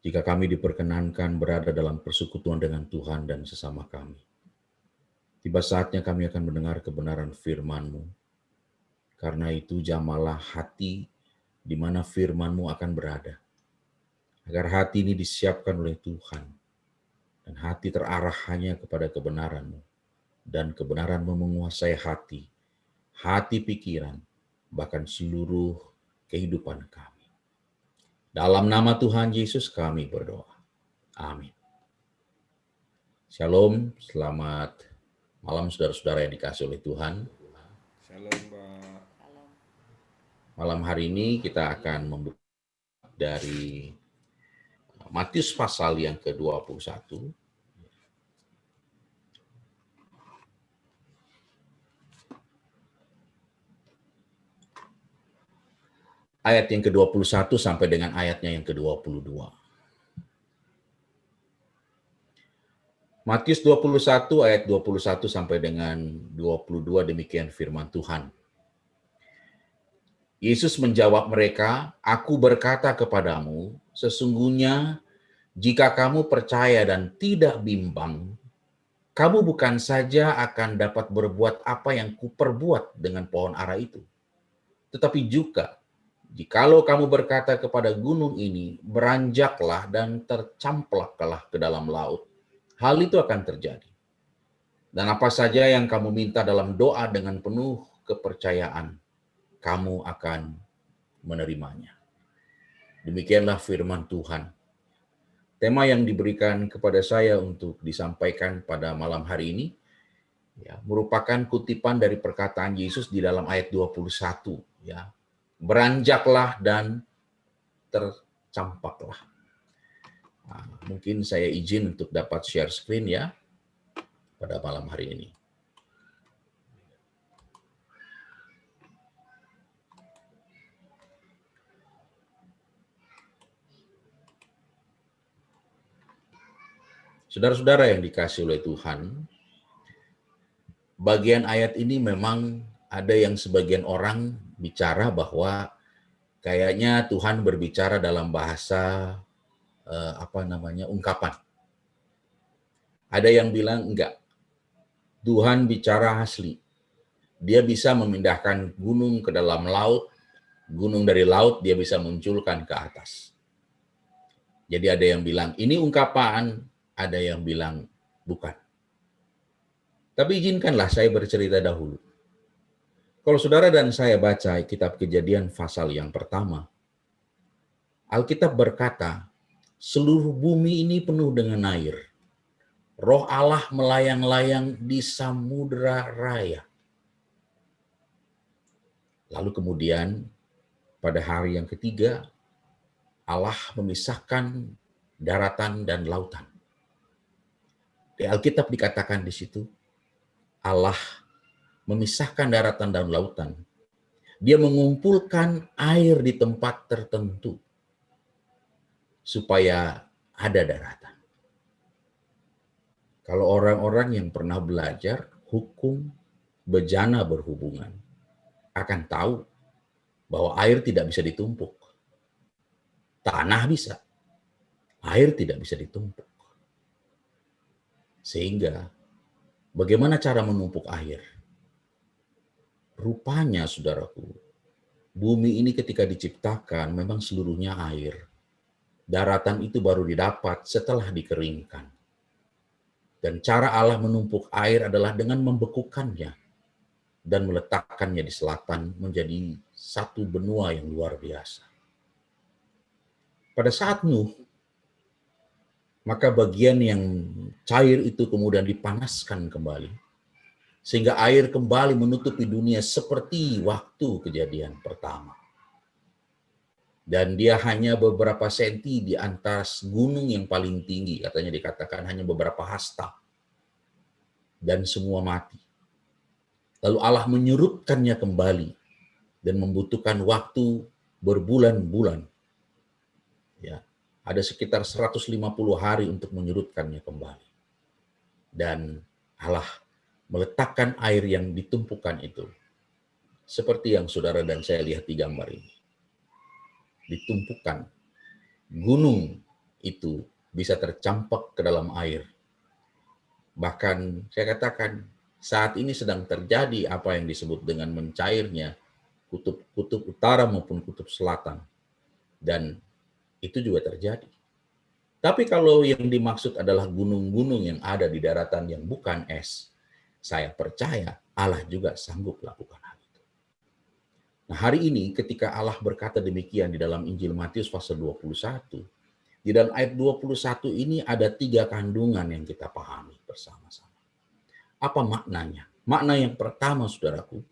jika kami diperkenankan berada dalam persekutuan dengan Tuhan dan sesama kami. Tiba saatnya kami akan mendengar kebenaran firman-Mu. Karena itu jamalah hati di mana firman-Mu akan berada. Agar hati ini disiapkan oleh Tuhan. Dan hati terarah hanya kepada kebenaran-Mu. Dan kebenaran-Mu menguasai hati pikiran, bahkan seluruh kehidupan kami. Dalam nama Tuhan Yesus kami berdoa. Amin. Shalom, selamat malam saudara-saudara yang dikasihi oleh Tuhan. Shalom, Pak. Malam hari ini kita akan membuka dari Matius pasal yang ke-21. Ayat yang ke-21 sampai dengan ayatnya yang ke-22. Matius 21 ayat 21 sampai dengan 22 demikian firman Tuhan. Yesus menjawab mereka, "Aku berkata kepadamu, sesungguhnya jika kamu percaya dan tidak bimbang, kamu bukan saja akan dapat berbuat apa yang kuperbuat dengan pohon ara itu, tetapi juga jikalau kamu berkata kepada gunung ini, beranjaklah dan tercamplaklah ke dalam laut, hal itu akan terjadi. Dan apa saja yang kamu minta dalam doa dengan penuh kepercayaan, kamu akan menerimanya." Demikianlah firman Tuhan. Tema yang diberikan kepada saya untuk disampaikan pada malam hari ini merupakan kutipan dari perkataan Yesus di dalam ayat 21. Beranjaklah dan tercampaklah. Nah, mungkin saya izin untuk dapat share screen ya pada malam hari ini. Saudara-saudara yang dikasihi oleh Tuhan, bagian ayat ini memang ada yang sebagian orang bicara bahwa kayaknya Tuhan berbicara dalam bahasa ungkapan. Ada yang bilang enggak. Tuhan bicara asli. Dia bisa memindahkan gunung ke dalam laut, gunung dari laut dia bisa munculkan ke atas. Jadi ada yang bilang ini ungkapan, ada yang bilang bukan. Tapi izinkanlah saya bercerita dahulu. Kalau saudara dan saya baca kitab Kejadian pasal yang pertama, Alkitab berkata, seluruh bumi ini penuh dengan air. Roh Allah melayang-layang di samudera raya. Lalu kemudian pada hari yang ketiga, Allah memisahkan daratan dan lautan. Di Alkitab dikatakan di situ, Allah memisahkan daratan dan lautan. Dia mengumpulkan air di tempat tertentu supaya ada daratan. Kalau orang-orang yang pernah belajar hukum bejana berhubungan akan tahu bahwa air tidak bisa ditumpuk. Tanah bisa, air tidak bisa ditumpuk. Sehingga bagaimana cara menumpuk air? Rupanya, saudaraku, bumi ini ketika diciptakan memang seluruhnya air. Daratan itu baru didapat setelah dikeringkan. Dan cara Allah menumpuk air adalah dengan membekukannya dan meletakkannya di selatan menjadi satu benua yang luar biasa. Pada saat Nuh, maka bagian yang cair itu kemudian dipanaskan kembali, sehingga air kembali menutupi dunia seperti waktu kejadian pertama. Dan dia hanya beberapa senti di atas gunung yang paling tinggi, katanya dikatakan hanya beberapa hasta. Dan semua mati. Lalu Allah menyurutkannya kembali dan membutuhkan waktu berbulan-bulan. Ya, ada sekitar 150 hari untuk menyurutkannya kembali. Dan Allah meletakkan air yang ditumpukan itu seperti yang saudara dan saya lihat di gambar ini. Ditumpukan gunung itu bisa tercampak ke dalam air. Bahkan saya katakan saat ini sedang terjadi apa yang disebut dengan mencairnya kutub utara maupun kutub selatan. Dan itu juga terjadi. Tapi kalau yang dimaksud adalah gunung-gunung yang ada di daratan yang bukan es, saya percaya Allah juga sanggup lakukan hal itu. Nah, hari ini ketika Allah berkata demikian di dalam Injil Matius pasal 21, di dalam ayat 21 ini ada 3 kandungan yang kita pahami bersama-sama. Apa maknanya? Makna yang pertama, saudaraku,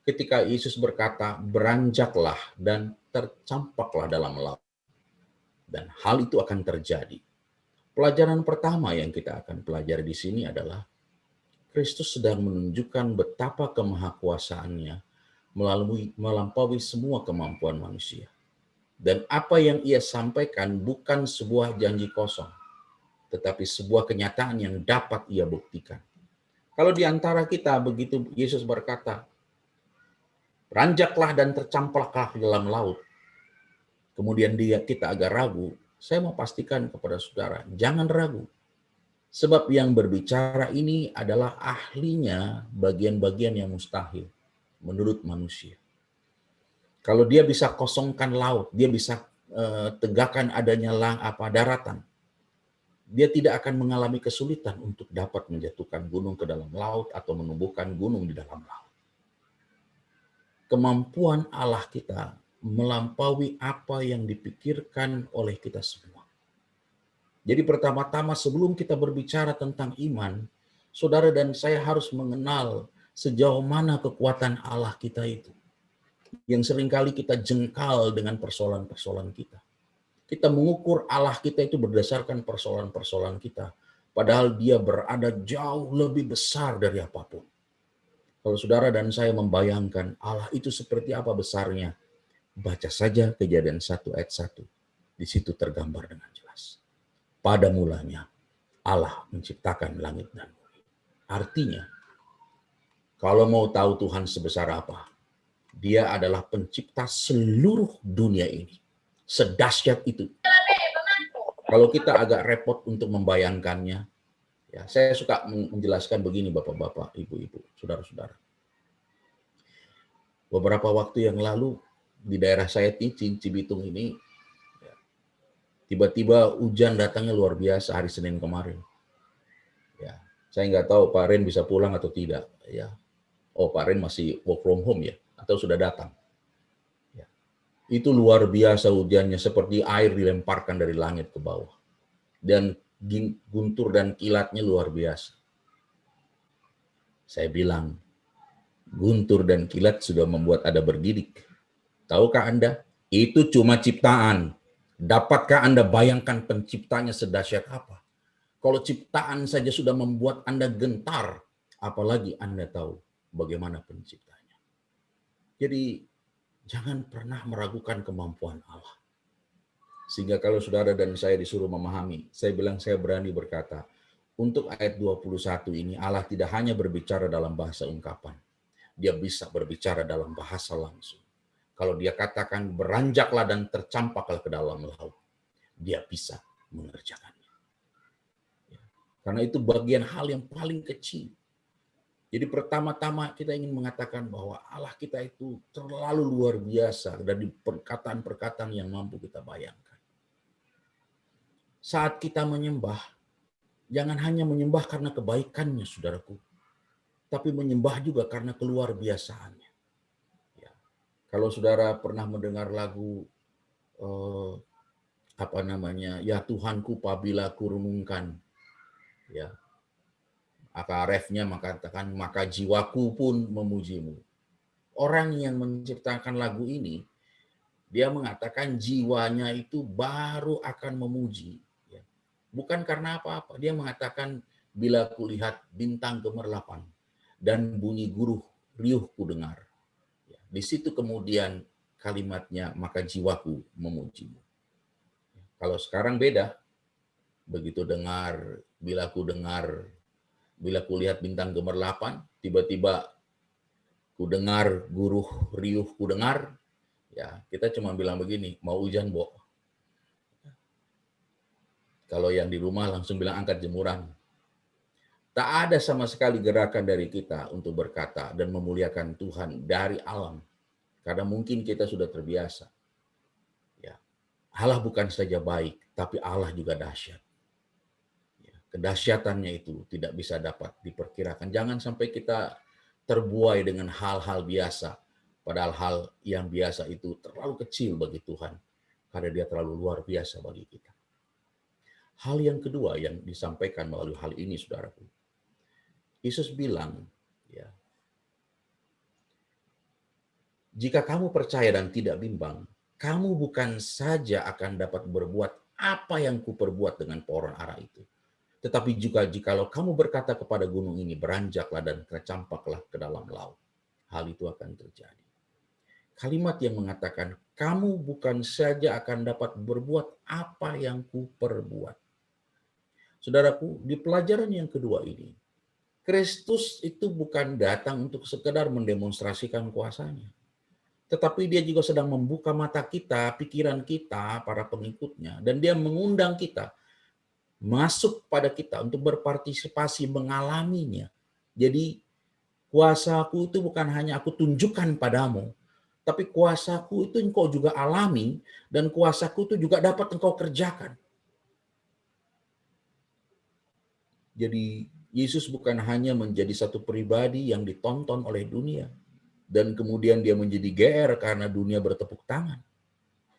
ketika Yesus berkata, beranjaklah dan tercampaklah dalam laut. Dan hal itu akan terjadi. Pelajaran pertama yang kita akan pelajari di sini adalah Kristus sedang menunjukkan betapa kemahakuasaannya melampaui semua kemampuan manusia. Dan apa yang ia sampaikan bukan sebuah janji kosong, tetapi sebuah kenyataan yang dapat ia buktikan. Kalau di antara kita begitu Yesus berkata, beranjaklah dan tercampaklah dalam laut, kemudian kita agak ragu, saya mau pastikan kepada saudara, jangan ragu. Sebab yang berbicara ini adalah ahlinya bagian-bagian yang mustahil menurut manusia. Kalau dia bisa kosongkan laut, dia bisa tegakkan adanya daratan, dia tidak akan mengalami kesulitan untuk dapat menjatuhkan gunung ke dalam laut atau menumbuhkan gunung di dalam laut. Kemampuan Allah kita melampaui apa yang dipikirkan oleh kita semua. Jadi pertama-tama sebelum kita berbicara tentang iman, saudara dan saya harus mengenal sejauh mana kekuatan Allah kita itu. Yang seringkali kita jengkal dengan persoalan-persoalan kita. Kita mengukur Allah kita itu berdasarkan persoalan-persoalan kita. Padahal dia berada jauh lebih besar dari apapun. Kalau saudara dan saya membayangkan Allah itu seperti apa besarnya, baca saja Kejadian 1 ayat 1. Di situ tergambar dengan jelas. Pada mulanya Allah menciptakan langit dan bumi. Artinya, kalau mau tahu Tuhan sebesar apa, dia adalah pencipta seluruh dunia ini. Sedahsyat itu. Kalau kita agak repot untuk membayangkannya, ya, saya suka menjelaskan begini Bapak-bapak, Ibu-ibu, saudara-saudara. Beberapa waktu yang lalu di daerah saya Cibitung ini, tiba-tiba hujan datangnya luar biasa hari Senin kemarin. Ya, saya nggak tahu Pak Ren bisa pulang atau tidak. Ya, oh Pak Ren masih work from home ya, atau sudah datang. Ya. Itu luar biasa hujannya, seperti air dilemparkan dari langit ke bawah. Dan guntur dan kilatnya luar biasa. Saya bilang, guntur dan kilat sudah membuat Anda bergidik. Tahukah Anda? Itu cuma ciptaan. Dapatkah Anda bayangkan penciptanya sedahsyat apa? Kalau ciptaan saja sudah membuat Anda gentar, apalagi Anda tahu bagaimana penciptanya. Jadi, jangan pernah meragukan kemampuan Allah. Sehingga kalau saudara dan saya disuruh memahami, saya bilang saya berani berkata, untuk ayat 21 ini Allah tidak hanya berbicara dalam bahasa ungkapan. Dia bisa berbicara dalam bahasa langsung. Kalau dia katakan beranjaklah dan tercampaklah ke dalam laut, dia bisa mengerjakannya. Karena itu bagian hal yang paling kecil. Jadi pertama-tama kita ingin mengatakan bahwa Allah kita itu terlalu luar biasa dari perkataan-perkataan yang mampu kita bayangkan. Saat kita menyembah, jangan hanya menyembah karena kebaikannya, saudaraku, tapi menyembah juga karena keluar biasaannya. Ya. Kalau saudara pernah mendengar lagu Ya Tuhanku apabila kurunungkan, ya, refnya mengatakan maka jiwaku pun memujimu. Orang yang menciptakan lagu ini, dia mengatakan jiwanya itu baru akan memuji. Bukan karena apa-apa. Dia mengatakan, bila kulihat bintang gemerlapan dan bunyi guruh riuh kudengar. Di situ kemudian kalimatnya, maka jiwaku memujimu. Kalau sekarang beda. Begitu dengar, bila kulihat bintang gemerlapan, tiba-tiba kudengar guruh riuh kudengar, ya kita cuma bilang begini, mau hujan, Bo. Kalau yang di rumah langsung bilang angkat jemuran. Tak ada sama sekali gerakan dari kita untuk berkata dan memuliakan Tuhan dari alam. Karena mungkin kita sudah terbiasa. Ya, Allah bukan saja baik, tapi Allah juga dahsyat. Ya, kedahsyatannya itu tidak bisa dapat diperkirakan. Jangan sampai kita terbuai dengan hal-hal biasa. Padahal hal yang biasa itu terlalu kecil bagi Tuhan. Karena dia terlalu luar biasa bagi kita. Hal yang kedua yang disampaikan melalui hal ini, saudaraku. Yesus bilang, ya, jika kamu percaya dan tidak bimbang, kamu bukan saja akan dapat berbuat apa yang kuperbuat dengan pohon ara itu. Tetapi juga jikalau kamu berkata kepada gunung ini, beranjaklah dan tercampaklah ke dalam laut. Hal itu akan terjadi. Kalimat yang mengatakan, kamu bukan saja akan dapat berbuat apa yang kuperbuat. Saudaraku, di pelajaran yang kedua ini, Kristus itu bukan datang untuk sekedar mendemonstrasikan kuasanya. Tetapi dia juga sedang membuka mata kita, pikiran kita, para pengikutnya. Dan dia mengundang kita, masuk pada kita untuk berpartisipasi mengalaminya. Jadi kuasaku itu bukan hanya aku tunjukkan padamu, tapi kuasaku itu engkau juga alami, dan kuasaku itu juga dapat engkau kerjakan. Jadi Yesus bukan hanya menjadi satu pribadi yang ditonton oleh dunia, dan kemudian dia menjadi GR karena dunia bertepuk tangan.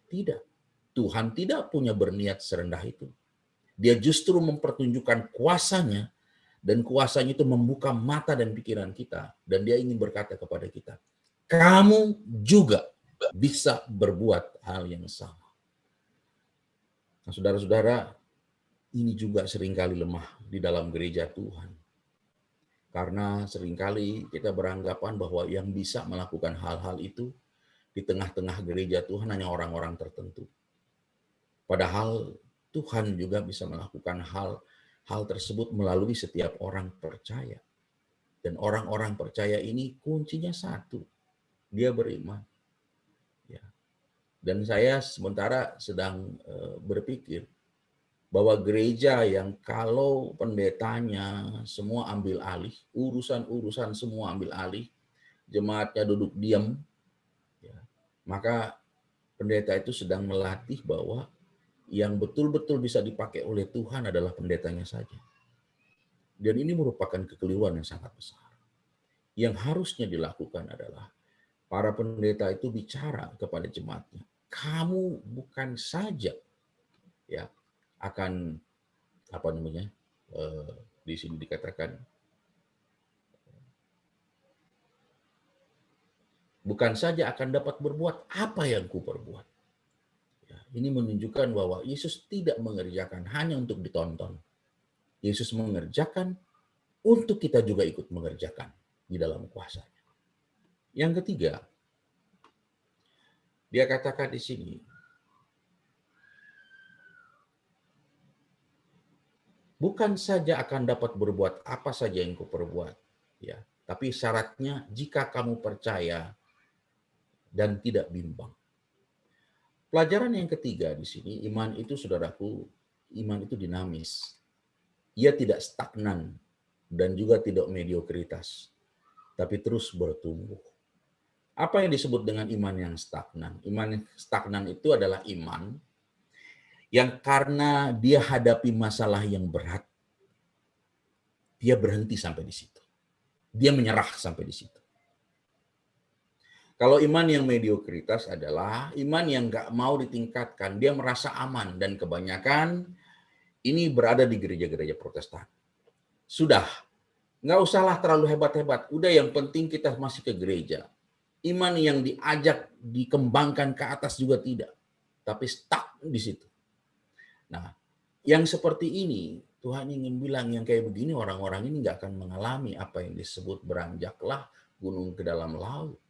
Tidak. Tuhan tidak punya berniat serendah itu. Dia justru mempertunjukkan kuasanya, dan kuasanya itu membuka mata dan pikiran kita. Dan dia ingin berkata kepada kita, kamu juga bisa berbuat hal yang sama. Nah, saudara-saudara, ini juga seringkali lemah di dalam gereja Tuhan. Karena seringkali kita beranggapan bahwa yang bisa melakukan hal-hal itu di tengah-tengah gereja Tuhan hanya orang-orang tertentu. Padahal Tuhan juga bisa melakukan hal tersebut melalui setiap orang percaya. Dan orang-orang percaya ini kuncinya satu, dia beriman. Ya. Dan saya sementara sedang berpikir bahwa gereja yang kalau pendetanya semua ambil alih, urusan-urusan semua ambil alih, jemaatnya duduk diam, ya, maka pendeta itu sedang melatih bahwa yang betul-betul bisa dipakai oleh Tuhan adalah pendetanya saja. Dan ini merupakan kekeliruan yang sangat besar. Yang harusnya dilakukan adalah para pendeta itu bicara kepada jemaatnya. Kamu bukan saja ya akan di sini dikatakan bukan saja akan dapat berbuat apa yang kuperbuat. Ya, ini menunjukkan bahwa Yesus tidak mengerjakan hanya untuk ditonton. Yesus mengerjakan untuk kita juga ikut mengerjakan di dalam kuasanya. Yang ketiga, dia katakan di sini, bukan saja akan dapat berbuat apa saja yang kuperbuat, ya, tapi syaratnya jika kamu percaya dan tidak bimbang. Pelajaran yang ketiga di sini, iman itu, saudaraku, iman itu dinamis. Ia tidak stagnan dan juga tidak mediokritas, tapi terus bertumbuh. Apa yang disebut dengan iman yang stagnan? Iman yang stagnan itu adalah iman yang karena dia hadapi masalah yang berat, dia berhenti sampai di situ. Dia menyerah sampai di situ. Kalau iman yang mediokritas adalah iman yang nggak mau ditingkatkan, dia merasa aman, dan kebanyakan ini berada di gereja-gereja Protestan. Sudah, nggak usahlah terlalu hebat-hebat, udah yang penting kita masih ke gereja. Iman yang diajak dikembangkan ke atas juga tidak, tapi stuck di situ. Nah, yang seperti ini, Tuhan ingin bilang yang kayak begini orang-orang ini nggak akan mengalami apa yang disebut beranjaklah gunung ke dalam laut.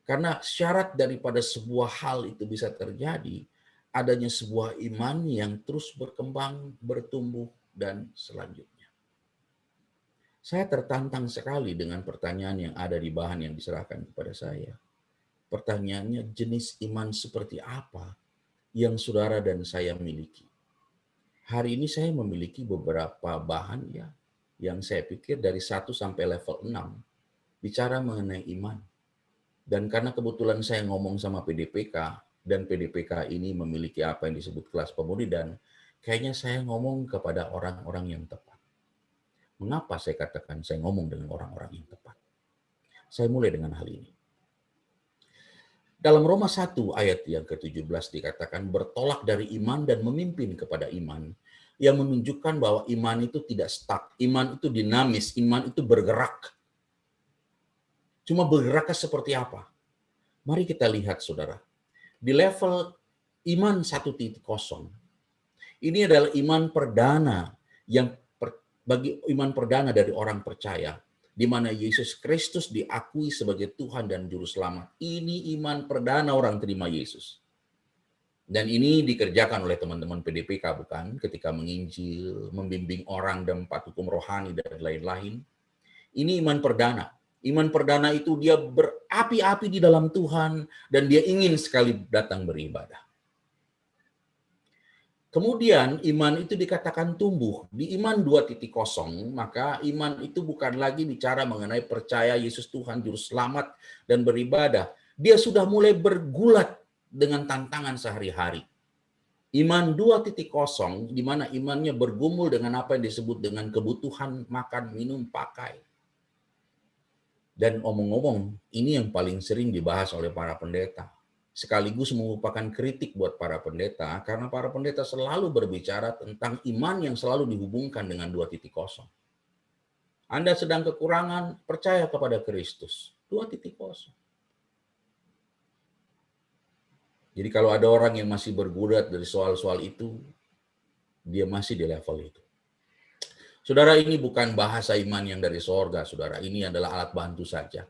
Karena syarat daripada sebuah hal itu bisa terjadi, adanya sebuah iman yang terus berkembang, bertumbuh, dan selanjutnya. Saya tertantang sekali dengan pertanyaan yang ada di bahan yang diserahkan kepada saya. Pertanyaannya, jenis iman seperti apa yang saudara dan saya miliki? hari ini saya memiliki beberapa bahan ya yang saya pikir dari 1 sampai level 6 bicara mengenai iman. Dan karena kebetulan saya ngomong sama PDPK dan PDPK ini memiliki apa yang disebut kelas pemudi, dan kayaknya saya ngomong kepada orang-orang yang tepat. Mengapa saya katakan saya ngomong dengan orang-orang yang tepat? Saya mulai dengan hal ini. Dalam Roma 1 ayat yang ke-17 dikatakan bertolak dari iman dan memimpin kepada iman, yang menunjukkan bahwa iman itu tidak stuck, iman itu dinamis, iman itu bergerak. Cuma bergeraknya seperti apa? Mari kita lihat saudara. Di level iman 1.0, ini adalah iman perdana yang bagi iman perdana dari orang percaya, di mana Yesus Kristus diakui sebagai Tuhan dan Juru Selamat. Ini iman perdana orang terima Yesus. Dan ini dikerjakan oleh teman-teman PDPK, bukan? Ketika menginjil, membimbing orang dan 4 hukum rohani dan lain-lain. Ini iman perdana. Iman perdana itu dia berapi-api di dalam Tuhan dan dia ingin sekali datang beribadah. Kemudian iman itu dikatakan tumbuh. Di iman 2.0, maka iman itu bukan lagi bicara mengenai percaya Yesus Tuhan Juru Selamat dan beribadah. Dia sudah mulai bergulat dengan tantangan sehari-hari. Iman 2.0 di mana imannya bergumul dengan apa yang disebut dengan kebutuhan makan, minum, pakai. Dan omong-omong, ini yang paling sering dibahas oleh para pendeta. Sekaligus merupakan kritik buat para pendeta, karena para pendeta selalu berbicara tentang iman yang selalu dihubungkan dengan 2.0. Anda sedang kekurangan, percaya kepada Kristus. 2.0. Jadi kalau ada orang yang masih bergulat dari soal-soal itu, dia masih di level itu. Saudara, ini bukan bahasa iman yang dari sorga, saudara. Ini adalah alat bantu saja.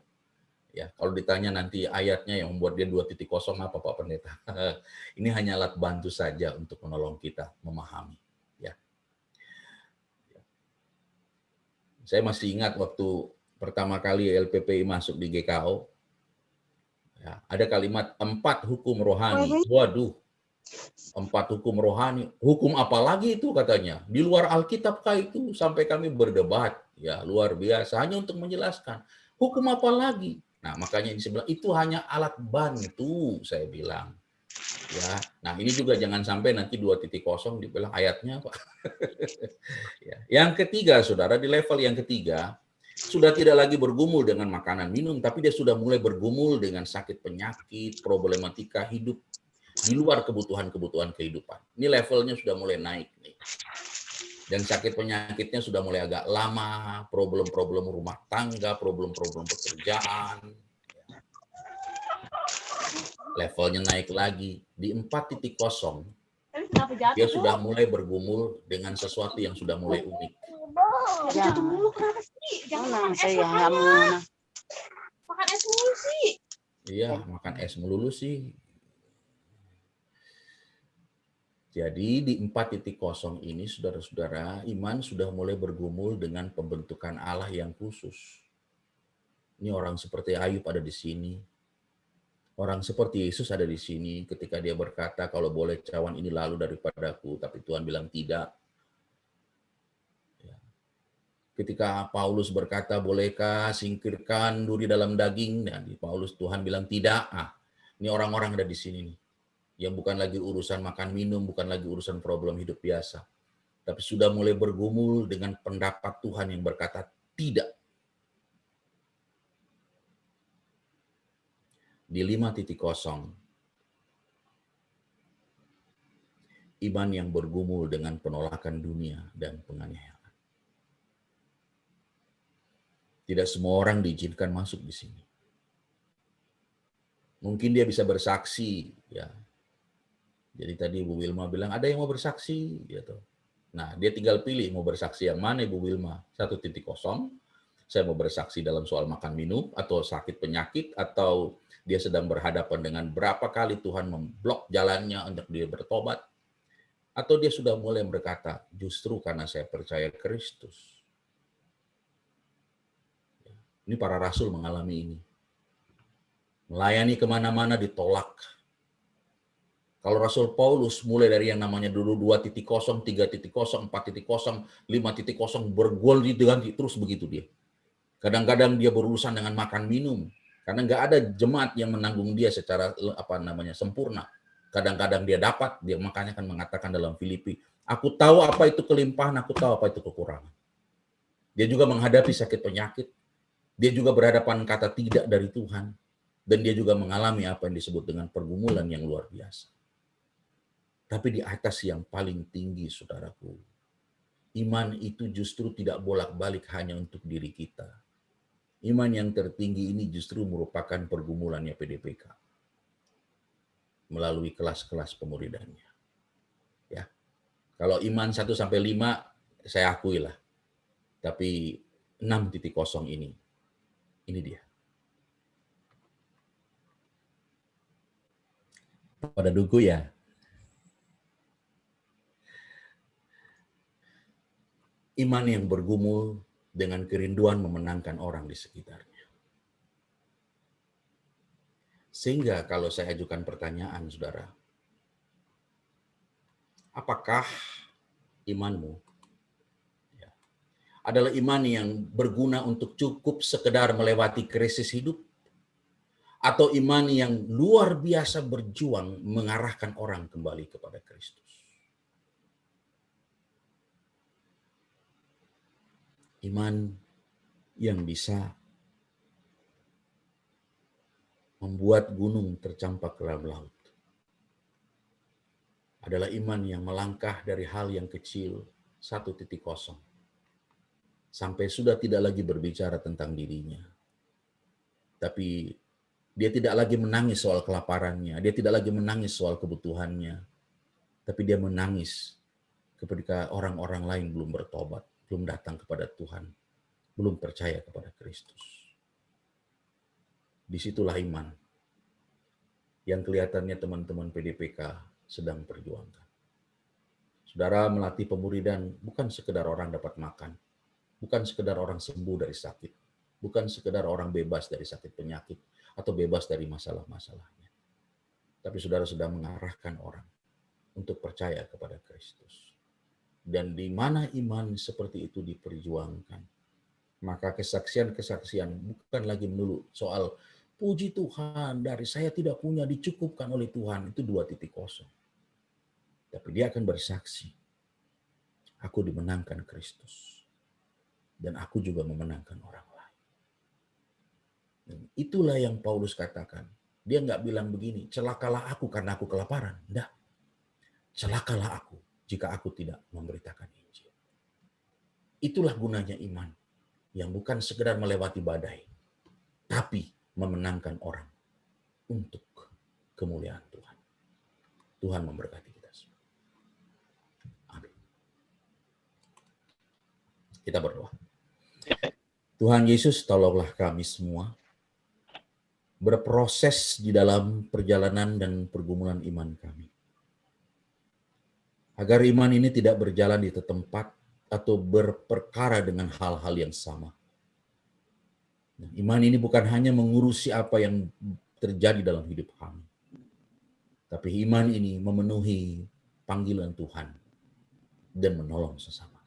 Ya, kalau ditanya nanti ayatnya yang membuat dia 2.0 apa Pak Pendeta? Ini hanya alat bantu saja untuk menolong kita memahami. Ya. Saya masih ingat waktu pertama kali LPPI masuk di GKO, ya, ada kalimat 4 hukum rohani. Waduh, 4 hukum rohani. Hukum apa lagi itu katanya? Di luar Alkitab kah itu? Sampai kami berdebat. Ya, luar biasa. Hanya untuk menjelaskan. Hukum apa lagi? Nah, makanya ini saya bilang, itu hanya alat bantu, saya bilang. Ya, nah ini juga jangan sampai nanti 2.0 dibilang ayatnya, Pak. Ya. Yang ketiga, saudara, di level yang ketiga, sudah tidak lagi bergumul dengan makanan minum, tapi dia sudah mulai bergumul dengan sakit penyakit, problematika hidup di luar kebutuhan-kebutuhan kehidupan. Ini levelnya sudah mulai naik nih. Dan sakit penyakitnya sudah mulai agak lama, problem-problem rumah tangga, problem-problem pekerjaan. Levelnya naik lagi. Di 4.0, dia sudah mulai bergumul dengan sesuatu yang sudah mulai unik. Jangan. Kenapa sih? Jangan saya makan es mulu sih. Iya, makan es melulu sih. Jadi di 4.0 ini, saudara-saudara, iman sudah mulai bergumul dengan pembentukan Allah yang khusus. Ini orang seperti Ayub ada di sini. Orang seperti Yesus ada di sini ketika dia berkata, kalau boleh cawan ini lalu daripadaku, tapi Tuhan bilang tidak. Ketika Paulus berkata, bolehkah singkirkan duri dalam daging? Dan Paulus, Tuhan bilang tidak. Ini orang-orang ada di sini nih. Yang bukan lagi urusan makan minum, bukan lagi urusan problem hidup biasa. Tapi sudah mulai bergumul dengan pendapat Tuhan yang berkata tidak. Di 5.0, iman yang bergumul dengan penolakan dunia dan penganiayaan. Tidak semua orang diizinkan masuk di sini. Mungkin dia bisa bersaksi, ya. Jadi tadi Ibu Wilma bilang, ada yang mau bersaksi, gitu. Nah, dia tinggal pilih mau bersaksi yang mana, Ibu Wilma. 1.0, saya mau bersaksi dalam soal makan minum, atau sakit penyakit, atau dia sedang berhadapan dengan berapa kali Tuhan memblok jalannya untuk dia bertobat. Atau dia sudah mulai berkata, justru karena saya percaya Kristus. Ini para rasul mengalami ini. Melayani kemana-mana ditolak. Kalau Rasul Paulus mulai dari yang namanya dulu 2.0, 3.0, 4.0, 5.0, bergol diganti terus begitu dia. Kadang-kadang dia berurusan dengan makan minum karena nggak ada jemaat yang menanggung dia secara sempurna. Kadang-kadang dia dapat, dia makanya kan mengatakan dalam Filipi, aku tahu apa itu kelimpahan, aku tahu apa itu kekurangan. Dia juga menghadapi sakit penyakit, dia juga berhadapan kata tidak dari Tuhan, dan dia juga mengalami apa yang disebut dengan pergumulan yang luar biasa. Tapi di atas yang paling tinggi, saudaraku, iman itu justru tidak bolak-balik hanya untuk diri kita. Iman yang tertinggi ini justru merupakan pergumulannya PDPK melalui kelas-kelas pemuridannya. Ya. Kalau iman 1 sampai 5 saya akui lah. Tapi 6.0 ini dia. Pada duku ya. Iman yang bergumul dengan kerinduan memenangkan orang di sekitarnya. Sehingga kalau saya ajukan pertanyaan, saudara, apakah imanmu adalah iman yang berguna untuk cukup sekedar melewati krisis hidup? Atau iman yang luar biasa berjuang mengarahkan orang kembali kepada Kristus? Iman yang bisa membuat gunung tercampak ke dalam laut adalah iman yang melangkah dari hal yang kecil 1.0 sampai sudah tidak lagi berbicara tentang dirinya. Tapi dia tidak lagi menangis soal kelaparannya, dia tidak lagi menangis soal kebutuhannya, tapi dia menangis ketika orang-orang lain belum bertobat, belum datang kepada Tuhan, belum percaya kepada Kristus. Disitulah iman yang kelihatannya teman-teman PDPK sedang perjuangkan. Saudara, melatih pemuridan bukan sekedar orang dapat makan, bukan sekedar orang sembuh dari sakit, bukan sekedar orang bebas dari sakit penyakit atau bebas dari masalah-masalahnya. Tapi saudara sudah mengarahkan orang untuk percaya kepada Kristus. Dan di mana iman seperti itu diperjuangkan, maka kesaksian-kesaksian bukan lagi melulu soal puji Tuhan, dari saya tidak punya dicukupkan oleh Tuhan, itu 2.0. Tapi dia akan bersaksi, aku dimenangkan Kristus. Dan aku juga memenangkan orang lain. Dan itulah yang Paulus katakan. Dia nggak bilang begini, celakalah aku karena aku kelaparan. Enggak. Celakalah aku jika aku tidak memberitakan Injil. Itulah gunanya iman. Yang bukan sekedar melewati badai. Tapi memenangkan orang untuk kemuliaan Tuhan. Tuhan memberkati kita semua. Amin. Kita berdoa. Tuhan Yesus, tolonglah kami semua berproses di dalam perjalanan dan pergumulan iman kami. Agar iman ini tidak berjalan di tempat atau berperkara dengan hal-hal yang sama. Iman ini bukan hanya mengurusi apa yang terjadi dalam hidup kami. Tapi iman ini memenuhi panggilan Tuhan dan menolong sesama.